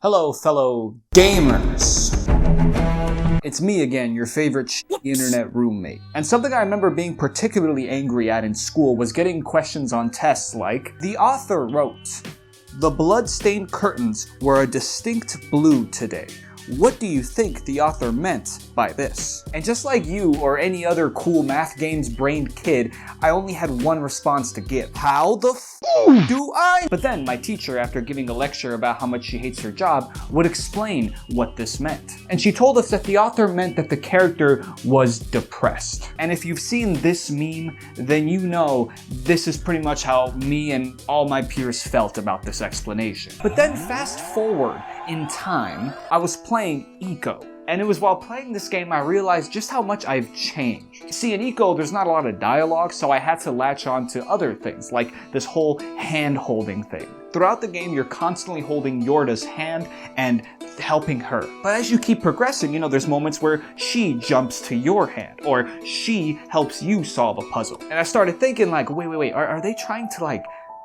Hello, fellow gamers. It's me again, your favorite internet roommate. And something I remember being particularly angry at in school was getting questions on tests like, the author wrote, "The blood-stained curtains were a distinct blue today. What do you think the author meant by this?" And just like you or any other cool math games brained kid, I only had one response to give. How the do I? But then my teacher, after giving a lecture about how much she hates her job, would explain what this meant. And she told us that the author meant that the character was depressed. And if you've seen this meme, then you know this is pretty much how me and all my peers felt about this explanation. But then fast forward in time, I was playing Eco. And it was while playing this game I realized just how much I've changed. See, in Eco, there's not a lot of dialogue, so I had to latch on to other things, like this whole hand-holding thing. Throughout the game, you're constantly holding Yorda's hand and helping her. But as you keep progressing, there's moments where she jumps to your hand, or she helps you solve a puzzle. And I started thinking like, wait, are they trying to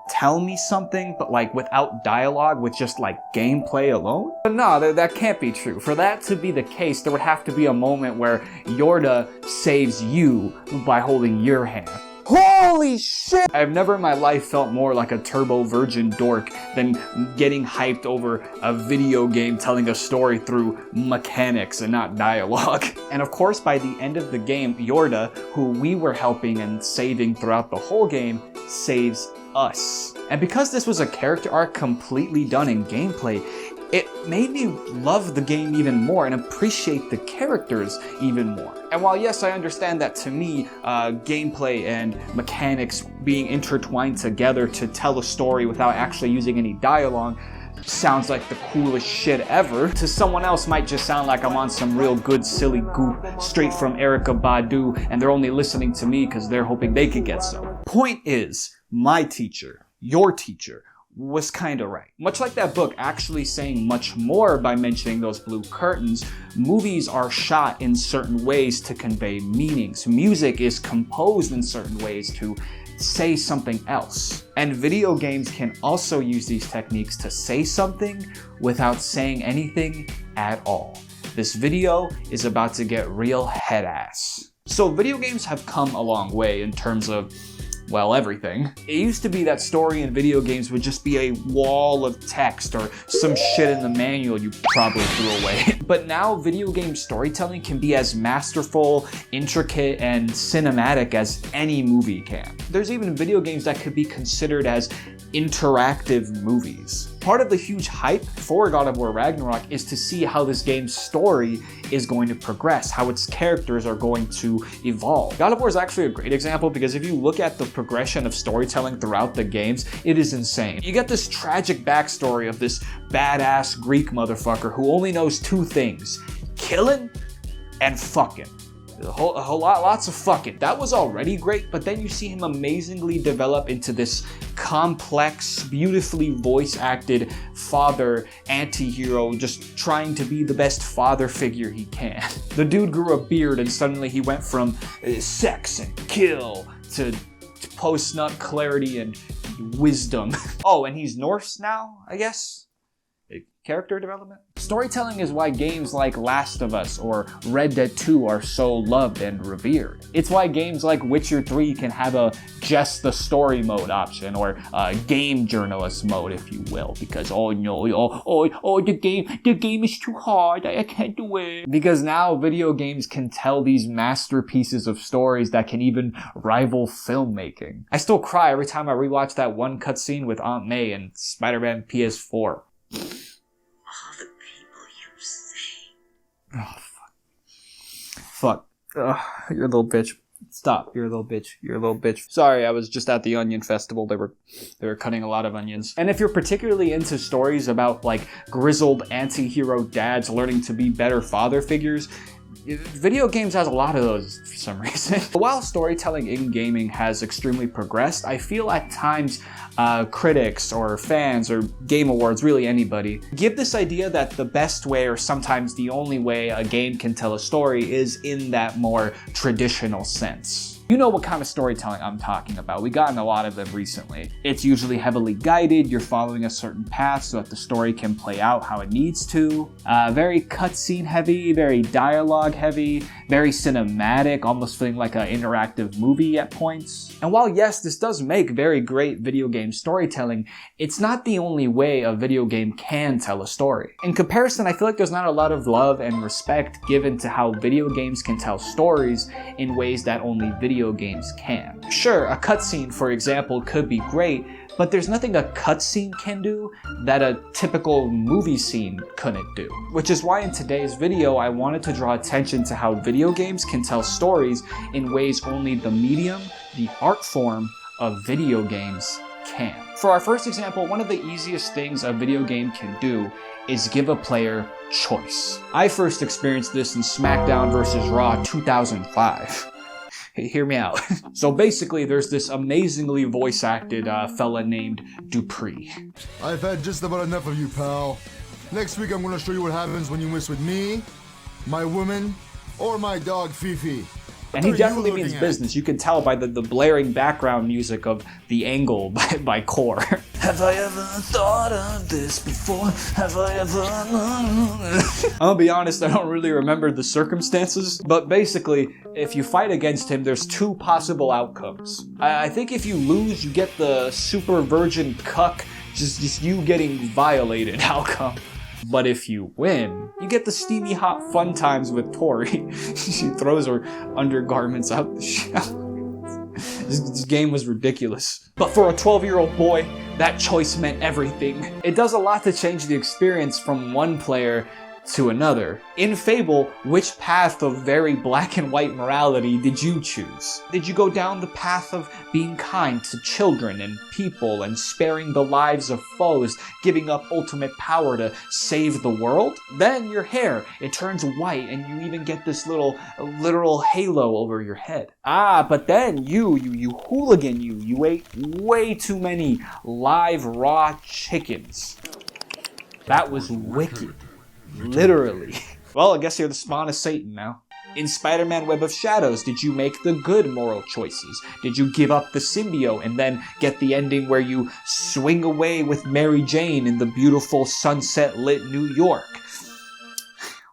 tell me something, but without dialogue, with just gameplay alone? But no, that can't be true. For that to be the case, there would have to be a moment where Yorda saves you by holding your hand. Holy shit! I've never in my life felt more like a turbo virgin dork than getting hyped over a video game telling a story through mechanics and not dialogue. And of course, by the end of the game, Yorda, who we were helping and saving throughout the whole game, saves us. And because this was a character arc completely done in gameplay, it made me love the game even more and appreciate the characters even more. And while yes, I understand that to me, gameplay and mechanics being intertwined together to tell a story without actually using any dialogue sounds like the coolest shit ever, to someone else might just sound like I'm on some real good silly goop straight from Erykah Badu and they're only listening to me because they're hoping they could get some. Point is, my teacher, your teacher, was kinda right. Much like that book actually saying much more by mentioning those blue curtains, movies are shot in certain ways to convey meanings. Music is composed in certain ways to say something else. And video games can also use these techniques to say something without saying anything at all. This video is about to get real head-ass. So video games have come a long way in terms of, well, everything. It used to be that story in video games would just be a wall of text or some shit in the manual you probably threw away. But now video game storytelling can be as masterful, intricate, and cinematic as any movie can. There's even video games that could be considered as interactive movies. Part of the huge hype for God of War Ragnarock is to see how this game's story is going to progress, how its characters are going to evolve. God of War is actually a great example because if you look at the progression of storytelling throughout the games, it is insane. You get this tragic backstory of this badass Greek motherfucker who only knows two things: killing and fucking. Lots of fucking. That was already great, but then you see him amazingly develop into this complex, beautifully voice-acted father anti-hero, just trying to be the best father figure he can. The dude grew a beard and suddenly he went from sex and kill to post-nut clarity and wisdom. Oh, and he's Norse now, I guess? Character development? Storytelling is why games like Last of Us or Red Dead 2 are so loved and revered. It's why games like Witcher 3 can have a just the story mode option, or a game journalist mode, if you will, because the game is too hard, I can't do it. Because now video games can tell these masterpieces of stories that can even rival filmmaking. I still cry every time I rewatch that one cutscene with Aunt May in Spider-Man PS4. Oh, fuck. Ugh, you're a little bitch. Stop. You're a little bitch. You're a little bitch. Sorry, I was just at the Onion Festival. They were cutting a lot of onions. And if you're particularly into stories about grizzled anti-hero dads learning to be better father figures, video games has a lot of those for some reason. While storytelling in gaming has extremely progressed, I feel at times critics or fans or Game Awards, really anybody, give this idea that the best way or sometimes the only way a game can tell a story is in that more traditional sense. You know what kind of storytelling I'm talking about. We've gotten a lot of them recently. It's usually heavily guided, you're following a certain path so that the story can play out how it needs to. Very cutscene heavy, very dialogue heavy, very cinematic, almost feeling like an interactive movie at points. And while yes, this does make very great video game storytelling, it's not the only way a video game can tell a story. In comparison, I feel like there's not a lot of love and respect given to how video games can tell stories in ways that only video games can. Sure, a cutscene, for example, could be great, but there's nothing a cutscene can do that a typical movie scene couldn't do. Which is why in today's video, I wanted to draw attention to how video games can tell stories in ways only the medium, the art form of video games can. For our first example, one of the easiest things a video game can do is give a player choice. I first experienced this in SmackDown vs. Raw 2005. Hey, hear me out. So basically, there's this amazingly voice-acted fella named Dupree. I've had just about enough of you, pal. Next week, I'm gonna show you what happens when you mess with me, my woman, or my dog, Fifi. And he definitely means business. You can tell by the blaring background music of The Angle by Core. Have I ever thought of this before? Have I ever... I'll be honest, I don't really remember the circumstances. But basically, if you fight against him, there's two possible outcomes. I think if you lose, you get the super virgin cuck, just you getting violated outcome. But if you win, you get the steamy hot fun times with Tori. She throws her undergarments out the shower. This game was ridiculous. But for a 12-year-old boy, that choice meant everything. It does a lot to change the experience from one player to another. In Fable, which path of very black and white morality did you choose? Did you go down the path of being kind to children and people and sparing the lives of foes, giving up ultimate power to save the world? Then your hair, it turns white and you even get this little literal halo over your head. But then you hooligan, you ate way too many live raw chickens. That was wicked. Literally. Well, I guess you're the spawn of Satan now. In Spider-Man Web of Shadows, did you make the good moral choices? Did you give up the symbiote and then get the ending where you swing away with Mary Jane in the beautiful sunset-lit New York?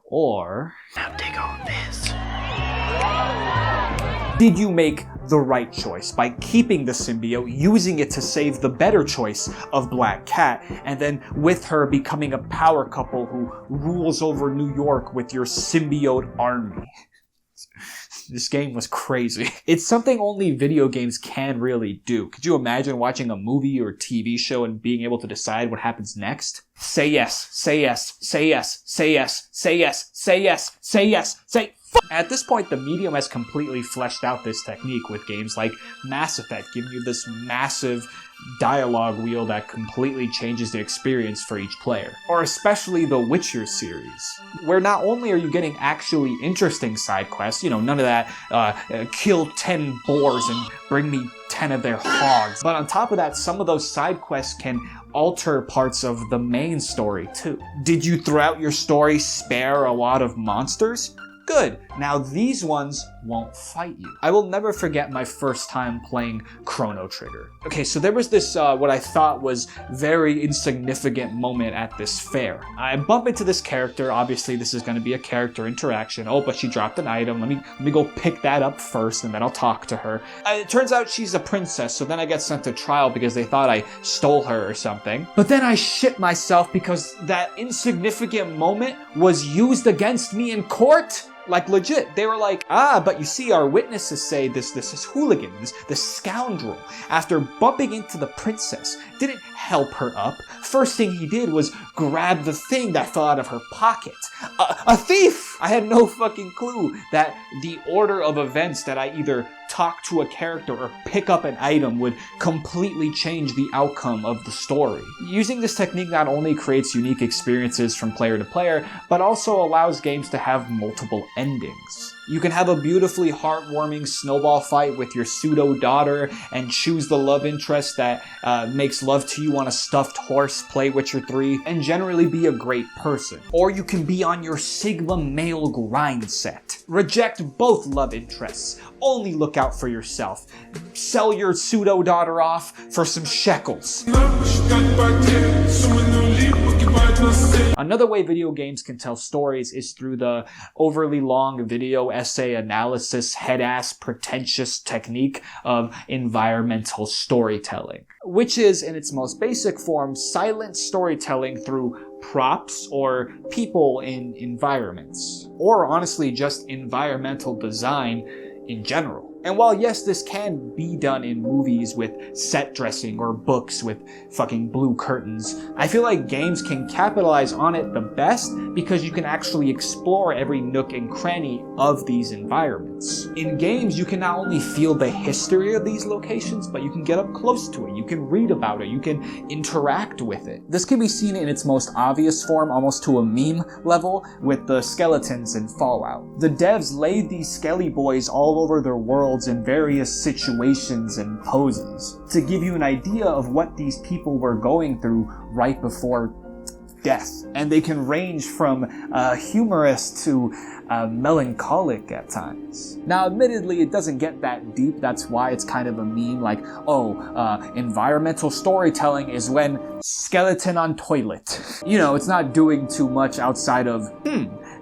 Or... now dig on this. Did you make the right choice by keeping the symbiote, using it to save the better choice of Black Cat, and then with her becoming a power couple who rules over New York with your symbiote army? This game was crazy. It's something only video games can really do. Could you imagine watching a movie or TV show and being able to decide what happens next? Say yes, say yes, say yes, say yes, say yes, say yes, say yes, say... At this point, the medium has completely fleshed out this technique with games like Mass Effect, giving you this massive dialogue wheel that completely changes the experience for each player. Or especially the Witcher series, where not only are you getting actually interesting side quests, none of that kill 10 boars and bring me 10 of their hogs, but on top of that, some of those side quests can alter parts of the main story too. Did you throughout your story spare a lot of monsters? Good. Now these ones won't fight you. I will never forget my first time playing Chrono Trigger. Okay, so there was this, what I thought was very insignificant moment at this fair. I bump into this character. Obviously, this is going to be a character interaction. Oh, but she dropped an item. Let me go pick that up first, and then I'll talk to her. It turns out she's a princess, so then I get sent to trial because they thought I stole her or something. But then I shit myself because that insignificant moment was used against me in court. Like, legit. They were like, but you see, our witnesses say this is hooligan, this scoundrel, after bumping into the princess, didn't help her up. First thing he did was grab the thing that fell out of her pocket. A thief! I had no fucking clue that the order of events that I either talk to a character or pick up an item would completely change the outcome of the story. Using this technique not only creates unique experiences from player to player, but also allows games to have multiple endings. You can have a beautifully heartwarming snowball fight with your pseudo-daughter and choose the love interest that makes love to you on a stuffed horse, play Witcher 3, and generally be a great person. Or you can be on your Sigma male grind set. Reject both love interests. Only look out for yourself. Sell your pseudo-daughter off for some shekels. Another way video games can tell stories is through the overly long video essay analysis, head-ass, pretentious technique of environmental storytelling, which is, in its most basic form, silent storytelling through props or people in environments, or honestly just environmental design in general. And while yes, this can be done in movies with set dressing or books with fucking blue curtains, I feel like games can capitalize on it the best because you can actually explore every nook and cranny of these environments. In games, you can not only feel the history of these locations, but you can get up close to it, you can read about it, you can interact with it. This can be seen in its most obvious form, almost to a meme level, with the skeletons in Fallout. The devs laid these skelly boys all over their world in various situations and poses to give you an idea of what these people were going through right before death. And they can range from humorous to melancholic at times. Now, admittedly, it doesn't get that deep. That's why it's kind of a meme, like, environmental storytelling is when skeleton on toilet. You know, it's not doing too much outside of,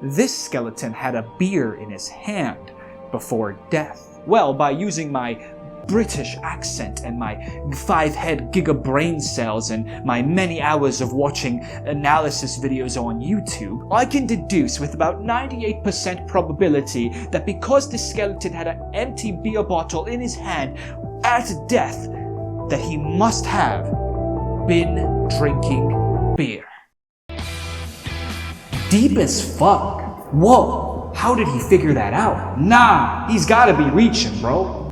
this skeleton had a beer in his hand before death. Well, by using my British accent and my 5 giga brain cells and my many hours of watching analysis videos on YouTube, I can deduce with about 98% probability that because this skeleton had an empty beer bottle in his hand at death, that he must have been drinking beer. Deep as fuck. Whoa. How did he figure that out? Nah, he's gotta be reaching, bro.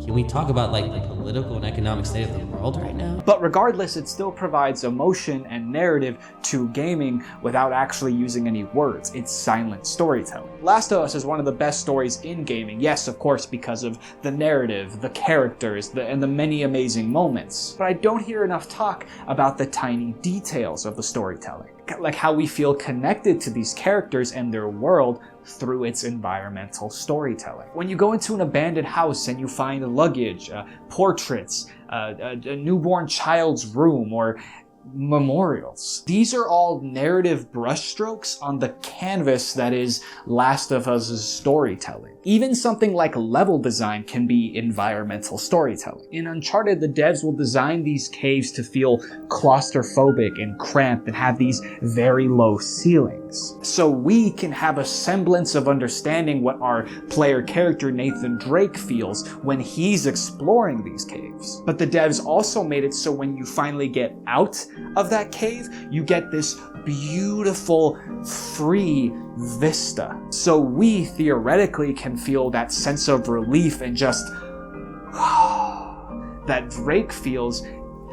Can we talk about like the political and economic state of the world right now? But regardless, it still provides emotion and narrative to gaming without actually using any words. It's silent storytelling. Last of Us is one of the best stories in gaming. Yes, of course, because of the narrative, the characters, and the many amazing moments. But I don't hear enough talk about the tiny details of the storytelling. Like how we feel connected to these characters and their world through its environmental storytelling. When you go into an abandoned house and you find luggage, portraits, a newborn child's room, or memorials. These are all narrative brushstrokes on the canvas that is Last of Us's storytelling. Even something like level design can be environmental storytelling. In Uncharted, the devs will design these caves to feel claustrophobic and cramped and have these very low ceilings. So we can have a semblance of understanding what our player character Nathan Drake feels when he's exploring these caves. But the devs also made it so when you finally get out of that cave, you get this beautiful, free vista. So we theoretically can feel that sense of relief and just that Drake feels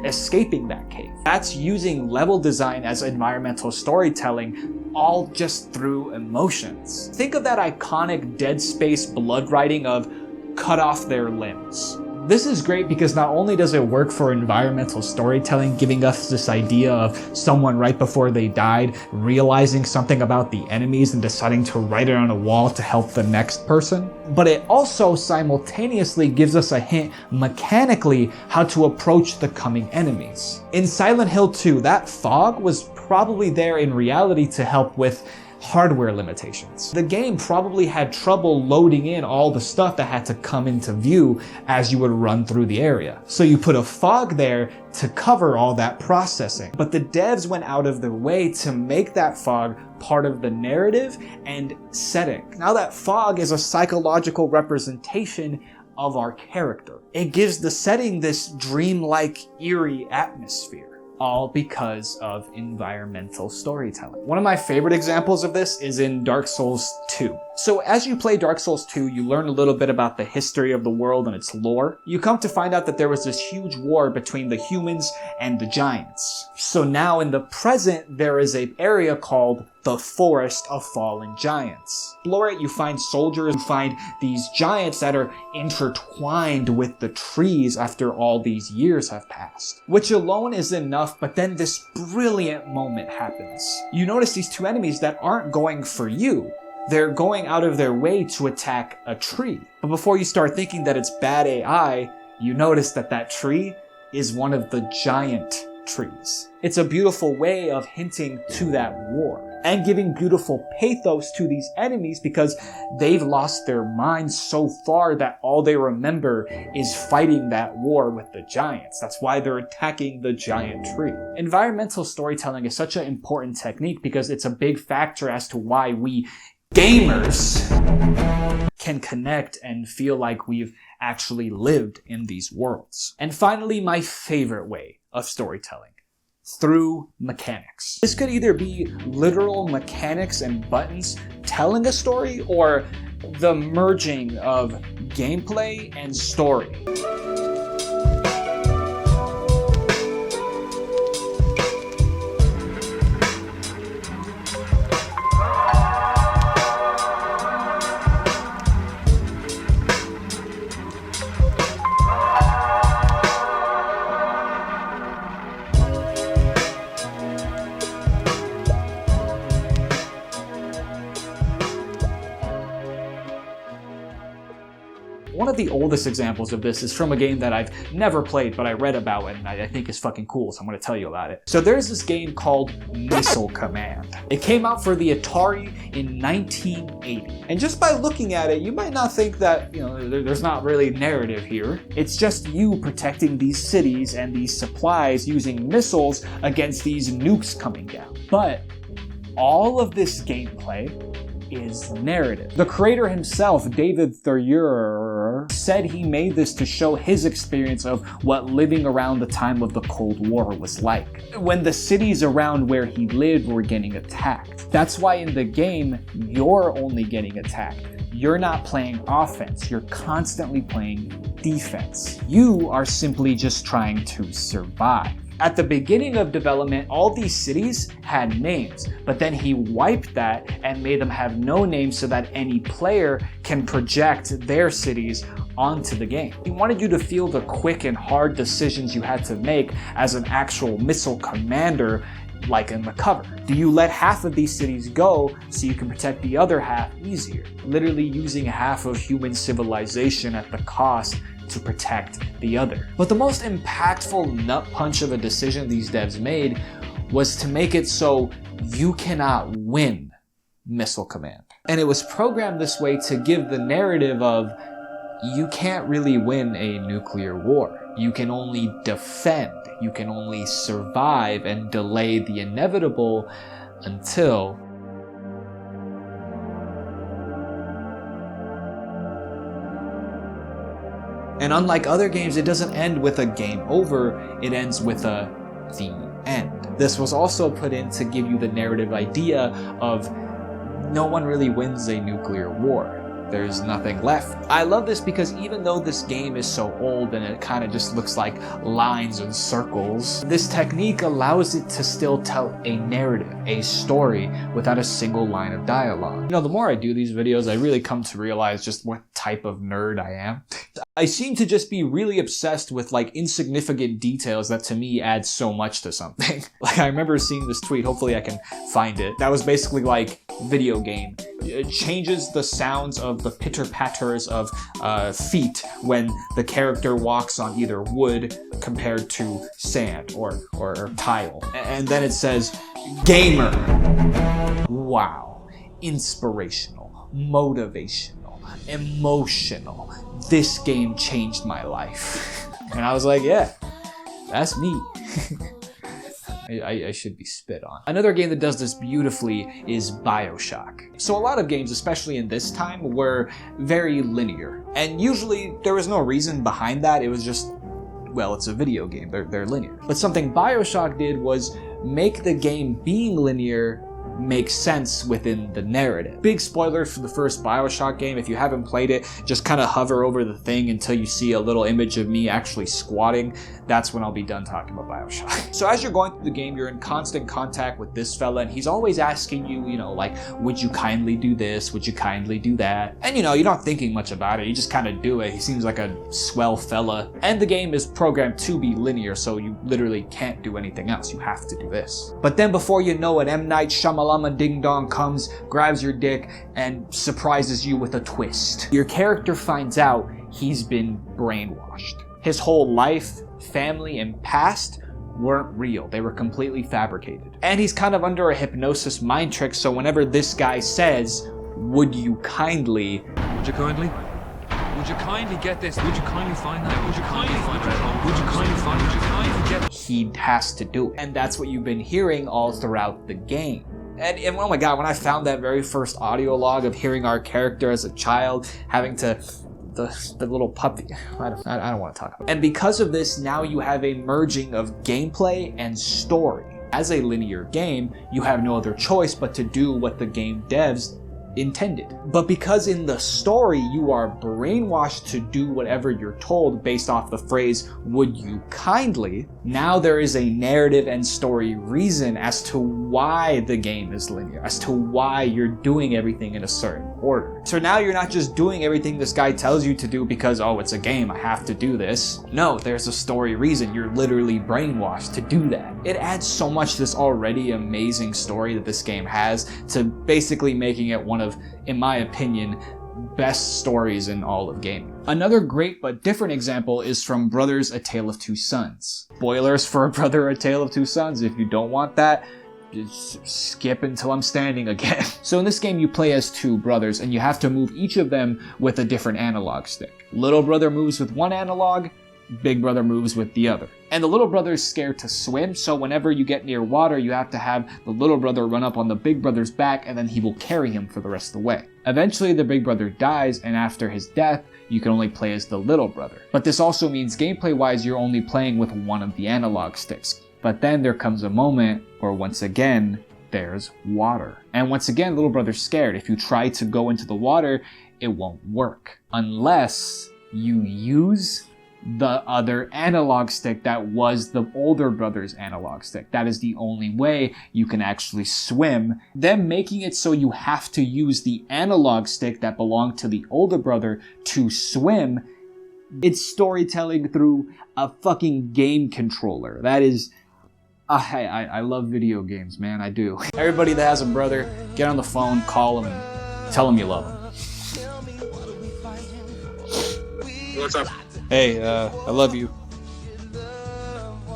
escaping that cave. That's using level design as environmental storytelling, all just through emotions. Think of that iconic Dead Space blood writing of cut off their limbs. This is great because not only does it work for environmental storytelling, giving us this idea of someone right before they died realizing something about the enemies and deciding to write it on a wall to help the next person, but it also simultaneously gives us a hint mechanically how to approach the coming enemies. In Silent Hill 2, that fog was probably there in reality to help with hardware limitations. The game probably had trouble loading in all the stuff that had to come into view as you would run through the area. So you put a fog there to cover all that processing. But the devs went out of their way to make that fog part of the narrative and setting. Now that fog is a psychological representation of our character. It gives the setting this dreamlike, eerie atmosphere. All because of environmental storytelling. One of my favorite examples of this is in Dark Souls 2. So as you play Dark Souls 2, you learn a little bit about the history of the world and its lore. You come to find out that there was this huge war between the humans and the giants. So now in the present, there is an area called the Forest of Fallen Giants. Explore it, you find soldiers, you find these giants that are intertwined with the trees after all these years have passed. Which alone is enough, but then this brilliant moment happens. You notice these two enemies that aren't going for you. they're going out of their way to attack a tree. But before you start thinking that it's bad AI, you notice that that tree is one of the giant trees. It's a beautiful way of hinting to that war and giving beautiful pathos to these enemies because they've lost their minds so far that all they remember is fighting that war with the giants. That's why they're attacking the giant tree. Environmental storytelling is such an important technique because it's a big factor as to why we gamers can connect and feel like we've actually lived in these worlds. And finally, my favorite way of storytelling, through mechanics. This could either be literal mechanics and buttons telling a story, or the merging of gameplay and story. One of the oldest examples of this is from a game that I've never played, but I read about and I think is fucking cool, so I'm gonna tell you about it. So there's this game called Missile Command. It came out for the Atari in 1980. And just by looking at it, you might not think that, there's not really narrative here. It's just you protecting these cities and these supplies using missiles against these nukes coming down. But all of this gameplay is narrative. The creator himself, David Thurier, said he made this to show his experience of what living around the time of the Cold War was like, when the cities around where he lived were getting attacked. That's why in the game, you're only getting attacked. You're not playing offense, you're constantly playing defense. You are simply just trying to survive. At the beginning of development, all these cities had names, but then he wiped that and made them have no names so that any player can project their cities onto the game. He wanted you to feel the quick and hard decisions you had to make as an actual missile commander, like in the cover. Do you let half of these cities go so you can protect the other half easier? Literally using half of human civilization at the cost to protect the other. But the most impactful nut punch of a decision these devs made was to make it so you cannot win Missile Command. And it was programmed this way to give the narrative of you can't really win a nuclear war. You can only defend, you can only survive and delay the inevitable until And unlike other games, it doesn't end with a game over, it ends with the end. This was also put in to give you the narrative idea of no one really wins a nuclear war. There's nothing left. I love this because even though this game is so old and it kind of just looks like lines and circles, this technique allows it to still tell a narrative, a story, without a single line of dialogue. The more I do these videos, I really come to realize just what type of nerd I am. I seem to just be really obsessed with insignificant details that to me add so much to something. I remember seeing this tweet, hopefully I can find it, that was basically video game. It changes the sounds of the pitter-patters of feet when the character walks on either wood compared to sand or tile. And then it says, gamer. Wow. Inspirational. Motivational. Emotional. This game changed my life. And I was like, yeah, that's me. I should be spit on. Another game that does this beautifully is BioShock. So a lot of games, especially in this time, were very linear. And usually there was no reason behind that. It was just, well, it's a video game, they're linear. But something BioShock did was make the game being linear make sense within the narrative. Big spoiler for the first BioShock game. If you haven't played it, just kind of hover over the thing until you see a little image of me actually squatting. That's when I'll be done talking about BioShock. So as you're going through the game, you're in constant contact with this fella, and he's always asking you, would you kindly do this? Would you kindly do that? And you're not thinking much about it. You just kind of do it. He seems like a swell fella. And the game is programmed to be linear, so you literally can't do anything else. You have to do this. But then before you know it, M. Night Shyamalan Shamalama Ding Dong comes, grabs your dick, and surprises you with a twist. Your character finds out he's been brainwashed. His whole life, family, and past weren't real. They were completely fabricated. And he's kind of under a hypnosis mind trick, so whenever this guy says, "Would you kindly?" Would you kindly? Would you kindly get this? Would you kindly find that? Would you kindly find that? Would you kindly find? Would you kindly get? He has to do it. And that's what you've been hearing all throughout the game. And oh my god, when I found that very first audio log of hearing our character as a child having to the little puppy, I don't want to talk about it. And because of this, now you have a merging of gameplay and story. As a linear game, you have no other choice but to do what the game devs intended. But because in the story you are brainwashed to do whatever you're told based off the phrase, "Would you kindly?" now there is a narrative and story reason as to why the game is linear, as to why you're doing everything in a certain order. So now you're not just doing everything this guy tells you to do because, oh, it's a game, I have to do this. No, there's a story reason. You're literally brainwashed to do that. It adds so much to this already amazing story that this game has to basically making it one of, in my opinion, best stories in all of gaming. Another great but different example is from Brothers: A Tale of Two Sons. Spoilers for Brother: A Tale of Two Sons. If you don't want that, just skip until I'm standing again. So in this game you play as two brothers and you have to move each of them with a different analog stick. Little brother moves with one analog, big brother moves with the other. And the little brother is scared to swim, so whenever you get near water, you have to have the little brother run up on the big brother's back and then he will carry him for the rest of the way. Eventually the big brother dies, and after his death, you can only play as the little brother. But this also means gameplay-wise, you're only playing with one of the analog sticks. But then there comes a moment where once again, there's water. And once again, little brother's scared. If you try to go into the water, it won't work. Unless you use the other analog stick that was the older brother's analog stick. That is the only way you can actually swim. Them making it so you have to use the analog stick that belonged to the older brother to swim. It's storytelling through a fucking game controller. That is... I love video games, man, I do. Everybody that has a brother, get on the phone, call him, and tell him you love him. What's up? Hey, I love you.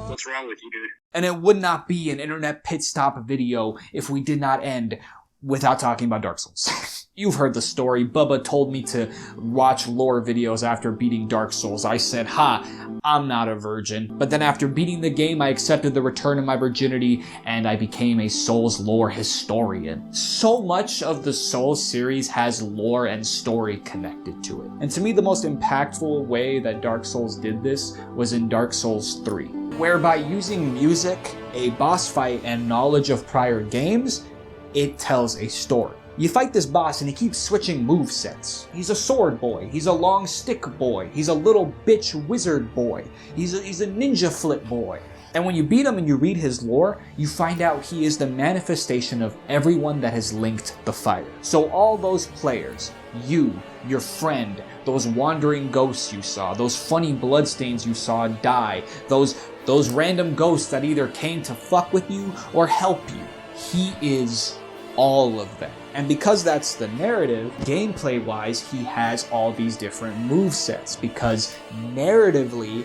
What's wrong with you, dude? And it would not be an internet pit stop video if we did not end without talking about Dark Souls. You've heard the story. Bubba told me to watch lore videos after beating Dark Souls. I said, ha, I'm not a virgin. But then after beating the game, I accepted the return of my virginity and I became a Souls lore historian. So much of the Souls series has lore and story connected to it. And to me, the most impactful way that Dark Souls did this was in Dark Souls 3, whereby using music, a boss fight, and knowledge of prior games, it tells a story. You fight this boss and he keeps switching movesets. He's a sword boy, he's a long stick boy, he's a little bitch wizard boy, he's a ninja flip boy. And when you beat him and you read his lore, you find out he is the manifestation of everyone that has linked the fire. So all those players, you, your friend, those wandering ghosts you saw, those funny bloodstains you saw die, those random ghosts that either came to fuck with you or help you, he is all of them. And because that's the narrative, gameplay-wise, he has all these different movesets because narratively,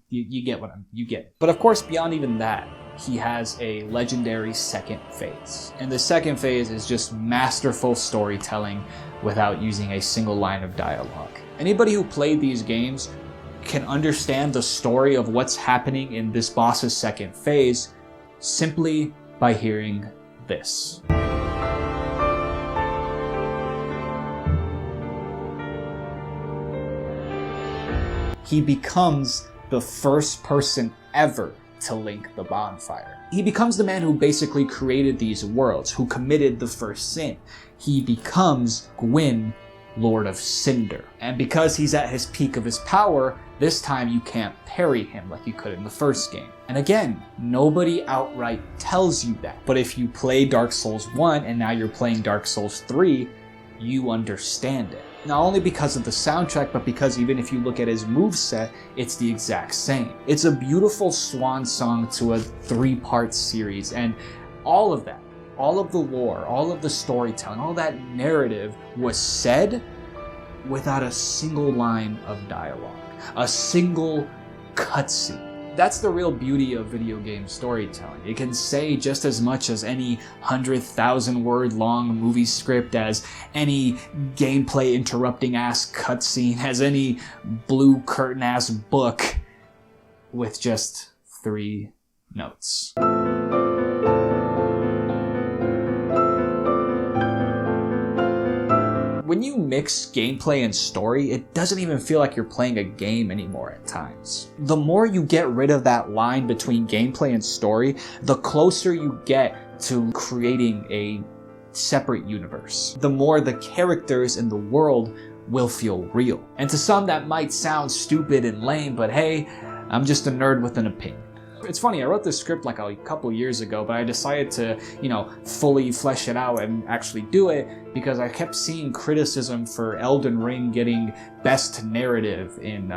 you get what you get. But of course, beyond even that, he has a legendary second phase. And the second phase is just masterful storytelling without using a single line of dialogue. Anybody who played these games can understand the story of what's happening in this boss's second phase simply by hearing this. He becomes the first person ever to link the bonfire. He becomes the man who basically created these worlds, who committed the first sin. He becomes Gwyn, Lord of Cinder. And because he's at his peak of his power, this time you can't parry him like you could in the first game. And again, nobody outright tells you that. But if you play Dark Souls 1 and now you're playing Dark Souls 3, you understand it. Not only because of the soundtrack, but because even if you look at his moveset, it's the exact same. It's a beautiful swan song to a 3-part series, and all of that, all of the lore, all of the storytelling, all that narrative was said without a single line of dialogue, a single cutscene. That's the real beauty of video game storytelling. It can say just as much as any 100,000 word long movie script, as any gameplay interrupting ass cutscene, as any blue curtain ass book, with just 3 notes. When you mix gameplay and story, it doesn't even feel like you're playing a game anymore at times. The more you get rid of that line between gameplay and story, the closer you get to creating a separate universe. The more the characters in the world will feel real. And to some that might sound stupid and lame, but hey, I'm just a nerd with an opinion. It's funny, I wrote this script like a couple years ago, but I decided to, fully flesh it out and actually do it because I kept seeing criticism for Elden Ring getting Best Narrative in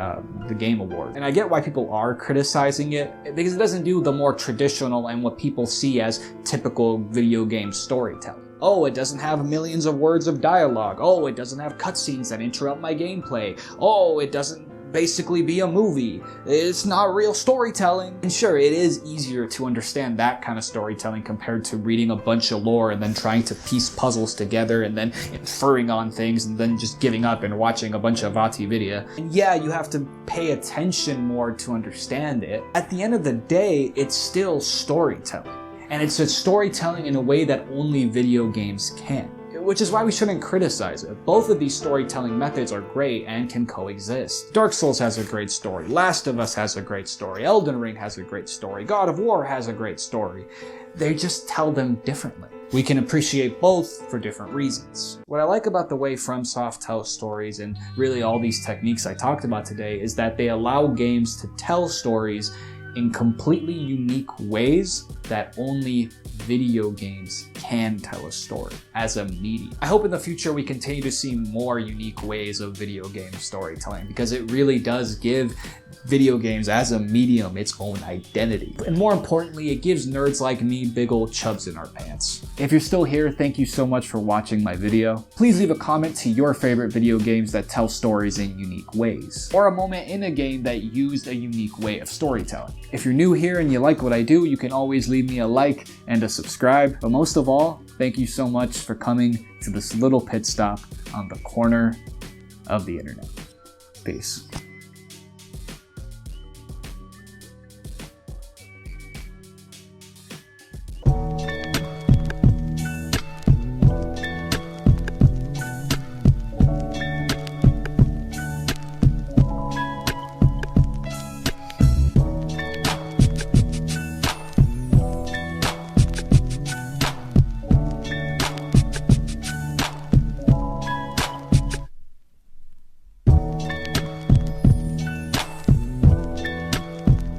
the Game Award. And I get why people are criticizing it, because it doesn't do the more traditional and what people see as typical video game storytelling. Oh, it doesn't have millions of words of dialogue. Oh, it doesn't have cutscenes that interrupt my gameplay. Oh, it doesn't basically be a movie. It's not real storytelling. And sure, it is easier to understand that kind of storytelling compared to reading a bunch of lore and then trying to piece puzzles together and then inferring on things and then just giving up and watching a bunch of Vati video. And yeah, you have to pay attention more to understand it. At the end of the day, it's still storytelling. And it's a storytelling in a way that only video games can. Which is why we shouldn't criticize it. Both of these storytelling methods are great and can coexist. Dark Souls has a great story, Last of Us has a great story, Elden Ring has a great story, God of War has a great story. They just tell them differently. We can appreciate both for different reasons. What I like about the way Fromsoft tells stories, and really all these techniques I talked about today, is that they allow games to tell stories in completely unique ways that only video games can tell a story as a medium. I hope in the future we continue to see more unique ways of video game storytelling, because it really does give video games as a medium its own identity. And more importantly, it gives nerds like me big old chubs in our pants. If you're still here, thank you so much for watching my video. Please leave a comment to your favorite video games that tell stories in unique ways, or a moment in a game that used a unique way of storytelling. If you're new here and you like what I do, you can always leave me a like and a subscribe. But most of all, thank you so much for coming to this little pit stop on the corner of the internet. Peace.